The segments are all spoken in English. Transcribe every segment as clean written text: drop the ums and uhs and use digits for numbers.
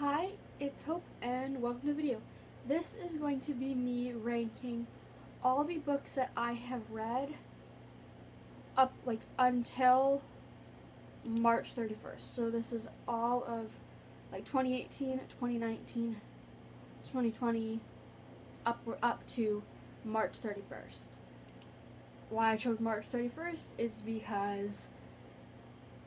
Hi, it's Hope and welcome to the video. This is going to be me ranking all the books that I have read up until March 31st. So this is all of 2018, 2019, 2020 up to March 31st. Why I chose March 31st is because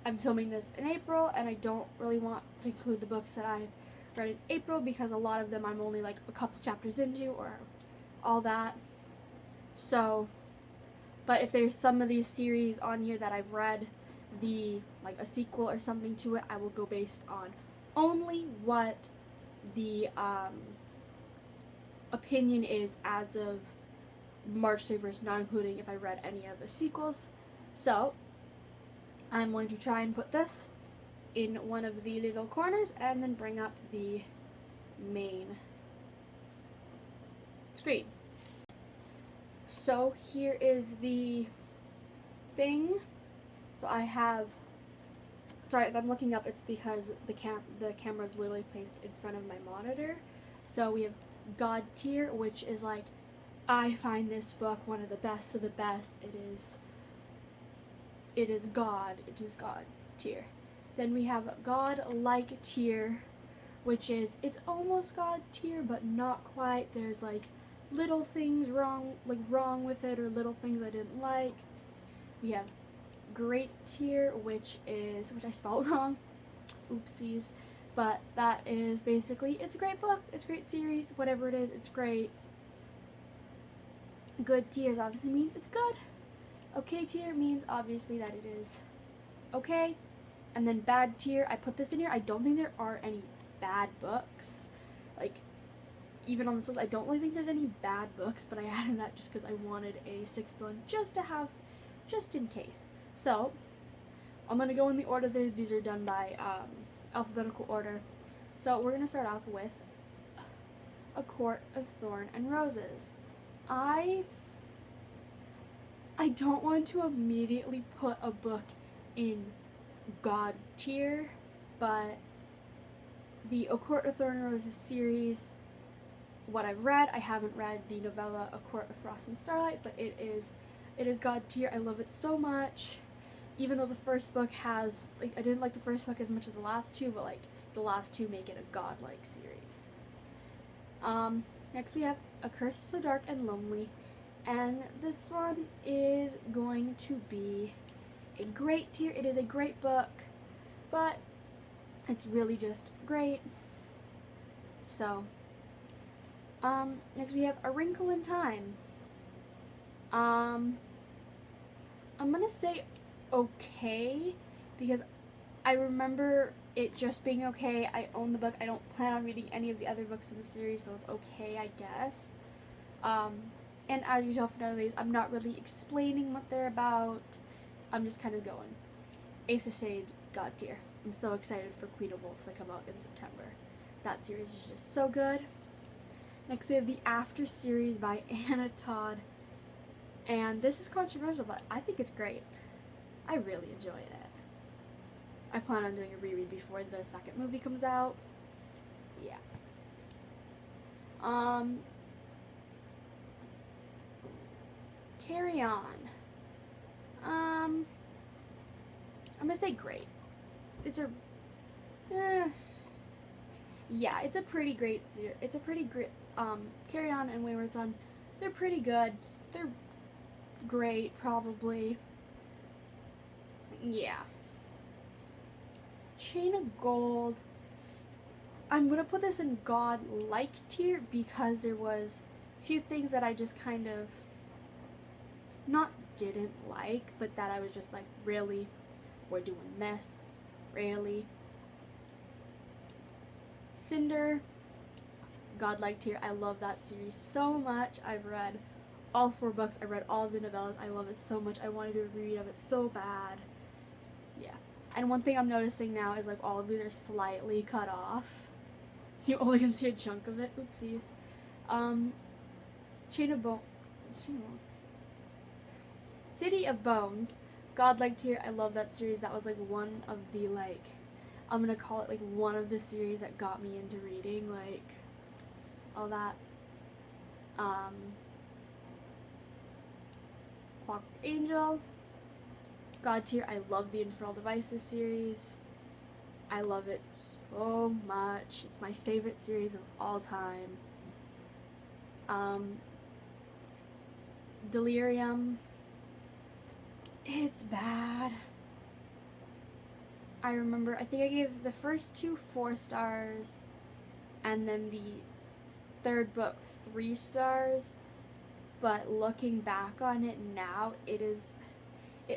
I'm filming this in April and I don't really want to include the books that I've read in April because a lot of them I'm only a couple chapters into or all that. So, but if there's some of these series on here that I've read, a sequel or something to it, I will go based on only what the opinion is as of March 31st, not including if I read any of the sequels. So, I'm going to try and put this in one of the little corners and then bring up the main screen. So here is the thing. So I have, sorry if I'm looking up, it's because the camera is literally placed in front of my monitor. So we have God tier, which is I find this book one of the best of the best. It is God tier. Then we have God-like tier, which is, it's almost God tier, but not quite. There's little things wrong with it, or little things I didn't like. We have Great tier, which I spelled wrong, oopsies, but that is basically, it's a great book, it's a great series, whatever it is, it's great. Good tier obviously means it's good. Okay tier means obviously that it is okay. And then bad tier, I put this in here. I don't think there are any bad books. Even on this list, I don't really think there's any bad books, but I added that just because I wanted a sixth one just to have, just in case. So, I'm going to go in the order that these are done by alphabetical order. So, we're going to start off with A Court of Thorn and Roses. I don't want to immediately put a book in God tier, but the A Court of Thorn and Roses series, what I've read, I haven't read the novella A Court of Frost and Starlight, but it is God tier. I love it so much, even though the first book has, I didn't like the first book as much as the last two, but the last two make it a godlike series. Next we have A Curse So Dark and Lonely, and this one is going to be a great tier. It is a great book, but it's really just great. So, next we have A Wrinkle in Time. I'm gonna say okay, because I remember it just being okay. I own the book. I don't plan on reading any of the other books in the series, so it's okay, I guess. And as you tell from none of these, I'm not really explaining what they're about. I'm just kind of going. Ace of Shades, God tier. I'm so excited for Queen of Wolves to come out in September. That series is just so good. Next we have the After series by Anna Todd. And this is controversial, but I think it's great. I really enjoyed it. I plan on doing a reread before the second movie comes out. Yeah. Carry On. I'm gonna say great. It's a, yeah, it's a pretty great series. It's a pretty great, Carry On and Wayward Son, they're pretty good. They're great, probably. Yeah. Chain of Gold, I'm gonna put this in God-like tier because there was a few things that I just kind of not didn't like, but that I was just really, we're doing this, really. Cinder, God-like tier. I love that series so much. I've read all 4 books. I read all of the novellas. I love it so much. I want to do a reread of it so bad. Yeah. And one thing I'm noticing now is all of these are slightly cut off, so you only can see a chunk of it. Oopsies. City of Bones, God-like tier. I love that series. That was one of the I'm gonna call it like one of the series that got me into reading, like all that. Clockwork Angel, God tier. I love the Infernal Devices series. I love it so much. It's my favorite series of all time. Delirium. It's bad. I remember, I think I gave the first 2 4 stars, and then the third book 3 stars, but looking back on it now, it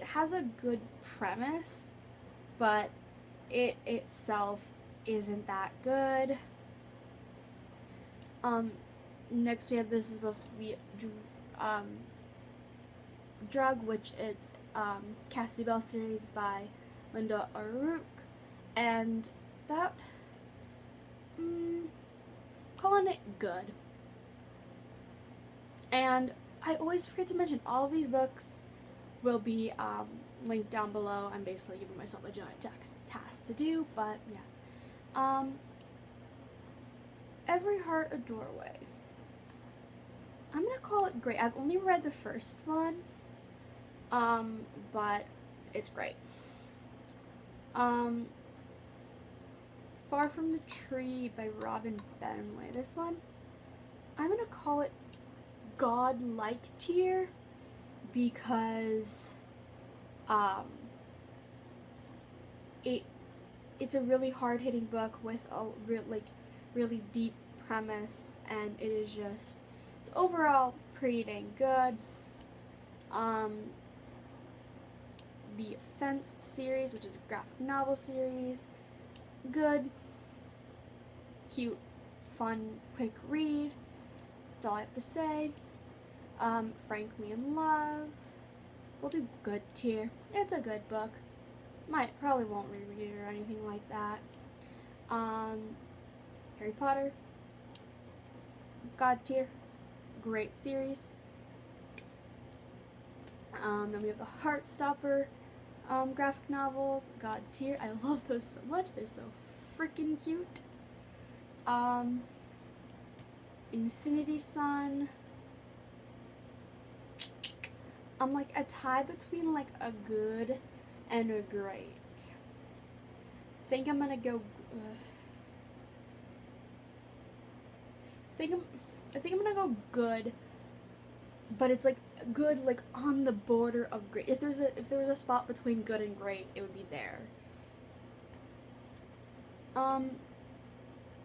has a good premise, but it itself isn't that good. Next we have, this is supposed to be Drug, which it's Cassidy Bell series by Lynda, and that calling it good. And I always forget to mention, all of these books will be linked down below. I'm basically giving myself a giant task to do, but yeah. Every Heart a Doorway. I'm gonna call it great. I've only read the first one, but it's great. Far from the Tree by Robin Benway. This one, I'm gonna call it God-like tier, because it's a really hard-hitting book with a really deep premise, and it is just, it's overall pretty dang good. The Fence series, which is a graphic novel series, good, cute, fun, quick read. That's all I have to say. Frankly in Love, we'll do good tier. It's a good book. Probably won't reread it or anything like that. Harry Potter, God tier, great series. Then we have the Heartstopper graphic novels, God tier. I love those so much. They're so freaking cute. Infinity Sun. I'm like a tie between like a good and a great. Think I'm gonna go. I think I'm gonna go good, but it's like good, like on the border of great. If there was a spot between good and great, it would be there.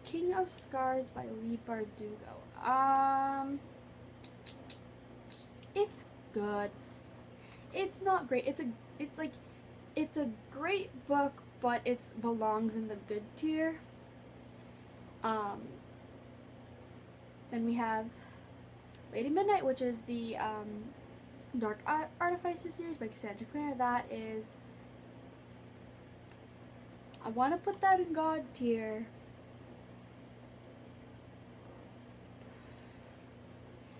King of Scars by Leigh Bardugo. It's good. It's not great. It's a great book, but it belongs in the good tier. Then we have Lady Midnight, which is the Dark Artifices series by Cassandra Clare. That is, I want to put that in God tier.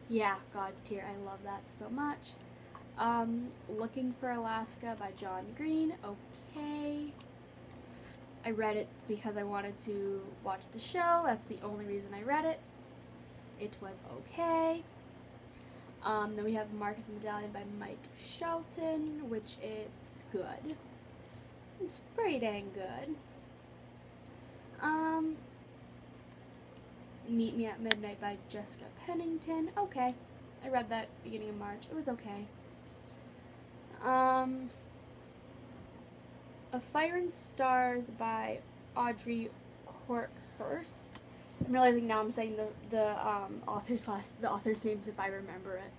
Yeah, God tier. I love that so much. Looking for Alaska by John Green. Okay. I read it because I wanted to watch the show. That's the only reason I read it. It was okay. Then we have Mark of the Medallion by Mike Shelton, which it's good. It's pretty dang good. Meet Me at Midnight by Jessica Pennington. Okay. I read that beginning of March. It was okay. A Fire and Stars by Audrey Courthurst. I'm realizing now I'm saying the author's names if I remember it.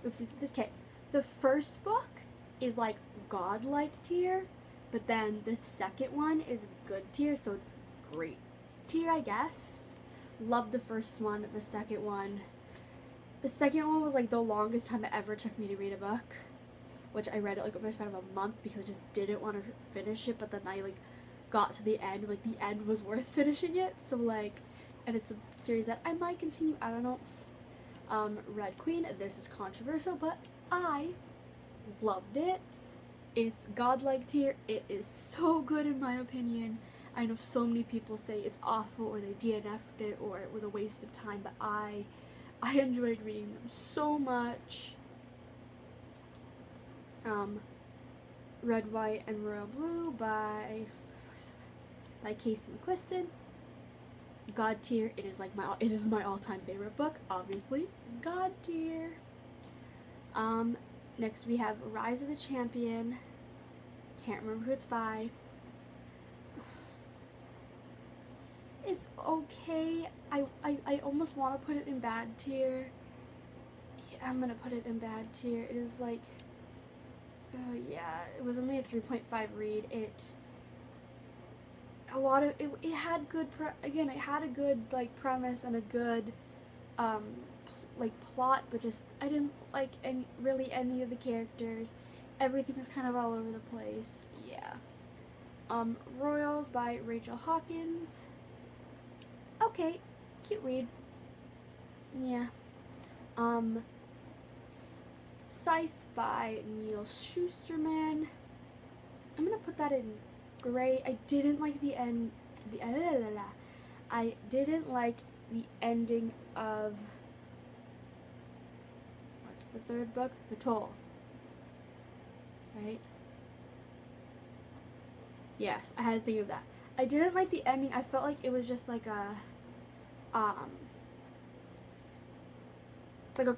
Oopsies. Okay. The first book is like God-like tier, but then the second one is good tier, so it's great tier, I guess. Loved the first one. The second one was like the longest time it ever took me to read a book, which I read it like over the span of a month because I just didn't want to finish it, but then I like got to the end, like the end was worth finishing it, so like, and it's a series that I might continue, I don't know. Red Queen, this is controversial, but I loved it. It's godlike tier. It is so good in my opinion. I know so many people say it's awful, or they DNF'd it, or it was a waste of time, but I enjoyed reading them so much. Red, White, and Royal Blue by Casey McQuiston. God tier. It is my all-time favorite book, obviously. God tier. Next we have Rise of the Champion. Can't remember who it's by. It's okay. I almost want to put it in bad tier. Yeah, I'm gonna put it in bad tier. It is like, oh yeah, it was only a 3.5 read. It had good it had a good like premise and a good like plot, but just I didn't like any of the characters. Everything was kind of all over the place. Yeah. Royals by Rachel Hawkins. Okay, cute read. Yeah. Scythe by Neil Schusterman. I'm gonna put that in gray. I didn't like the end. I didn't like the ending of, what's the third book? The Toll. Right? Yes, I had to think of that. I didn't like the ending. I felt like it was just like a,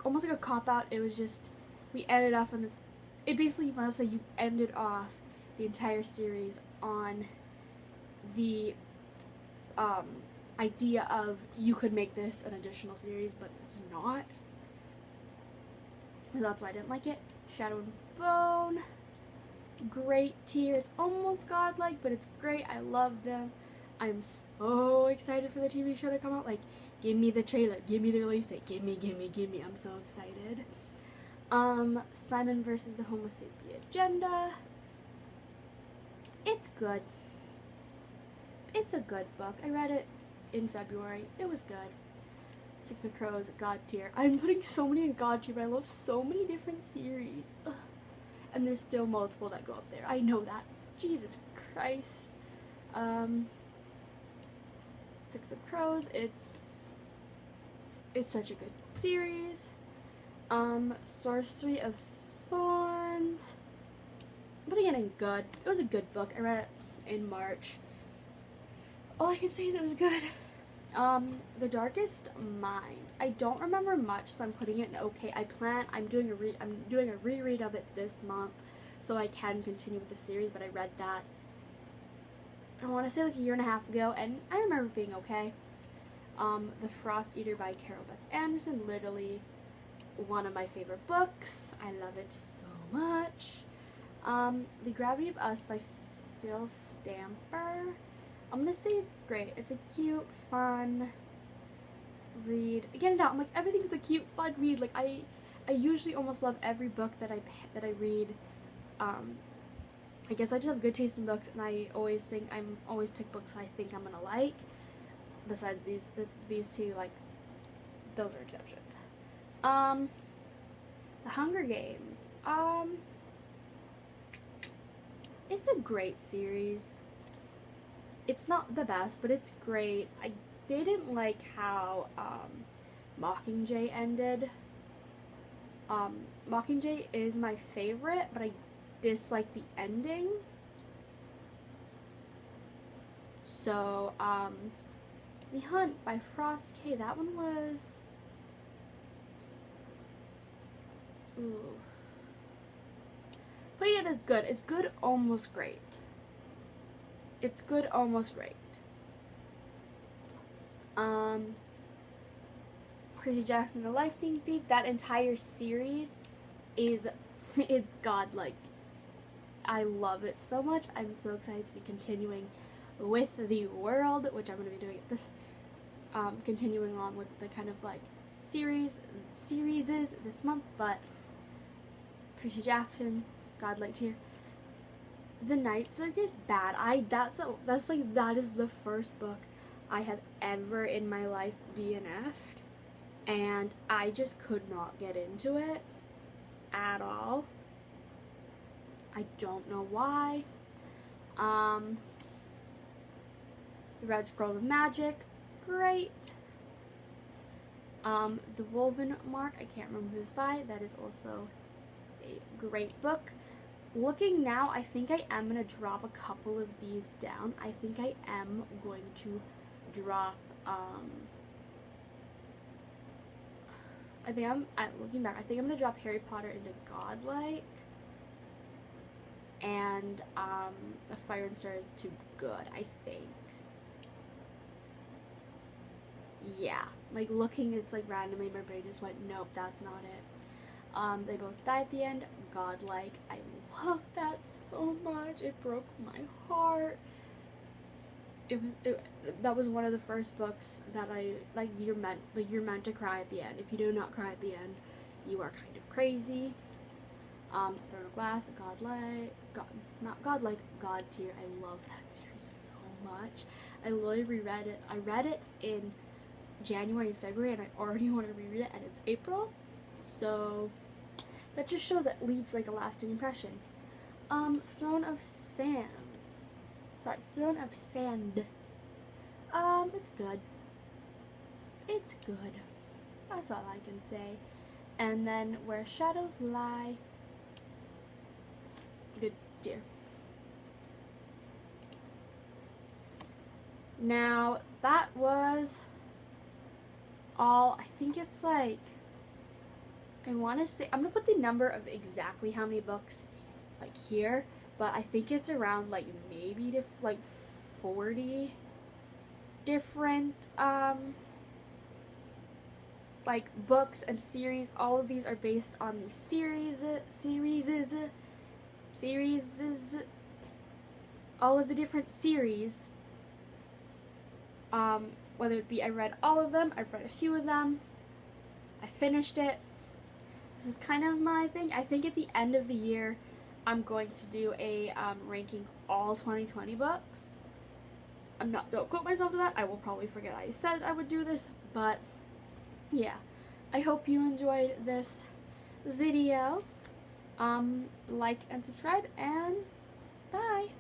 almost like a cop-out. It was just, we ended off on this, it basically, when I say you ended off the entire series on the, idea of you could make this an additional series, but it's not. And that's why I didn't like it. Shadow and Bone. Great tier. It's almost godlike, but it's great. I love them. I'm so excited for the TV show to come out. Like, give me the trailer. Give me the release date. Give me. I'm so excited. Simon versus the Homo sapien Agenda. It's good. It's a good book. I read it in February. It was good. Six of Crows, God tier. I'm putting so many in God tier, but I love so many different series. Ugh. And there's still multiple that go up there. I know that. Jesus Christ. Six of Crows. It's such a good series. Sorcery of Thorns. But again, in good. It was a good book. I read it in March. All I can say is it was good. The Darkest Mind. I don't remember much, so I'm putting it in okay. I'm doing a reread of it this month, so I can continue with the series. But I read that, I want to say, like a year and a half ago, and I remember it being okay. The Frost Eater by Carol Beth Anderson. Literally one of my favorite books. I love it so much. The Gravity of Us by Phil Stamper. I'm gonna say great. It's a cute, fun read. Again, I'm like, everything's a cute, fun read. Like, I usually almost love every book that I read. I guess I just have good taste in books, and I always pick books I think I'm gonna like. Besides these two, like, those are exceptions. The Hunger Games. It's a great series. It's not the best, but it's great. I didn't like how Mockingjay ended. Mockingjay is my favorite, but I dislike the ending. So, The Hunt by Frost K. That one was... Ooh. But yeah, it's good. It's good, almost great. It's good, almost great. Percy Jackson, The Lightning Thief. That entire series is, it's godlike. I love it so much. I'm so excited to be continuing with the world, which I'm going to be doing this, continuing along with the kind of like series this month. But Percy Jackson, godlike tier. The Night Circus, bad. That is the first book I have ever in my life DNF'd, and I just could not get into it at all. I don't know why. The Red Scrolls of Magic, great. The Woven Mark, I can't remember who it's by, that is also a great book. Looking now, I think I am going to drop a couple of these down. I think I am going to drop, looking back, I think I'm going to drop Harry Potter into Godlike, and, The Fire and Stars to Good, I think. Yeah, like, looking, it's like randomly my brain just went, nope, that's not it. They both die at the end. Godlike, I love that so much. It broke my heart. That was one of the first books that you're meant to cry at the end. If you do not cry at the end, you are kind of crazy. Throne of Glass, not Godlike, God Tier. I love that series so much. I literally reread it. I read it in January and February, and I already want to reread it, and it's April. So that just shows it leaves like a lasting impression. Throne of Sand. It's good. It's good. That's all I can say. And then Where Shadows Lie. Good dear. Now, that was all. I think it's like, I want to say, I'm going to put the number of exactly how many books like here, but I think it's around like maybe like 40 different like books and series. All of these are based on the series, all of the different series. Whether it be I read all of them, I've read a few of them, I finished it. This is kind of my thing. I think at the end of the year, I'm going to do a ranking all 2020 books. Don't quote myself to that. I will probably forget I said I would do this, but yeah. I hope you enjoyed this video. Like and subscribe, and bye.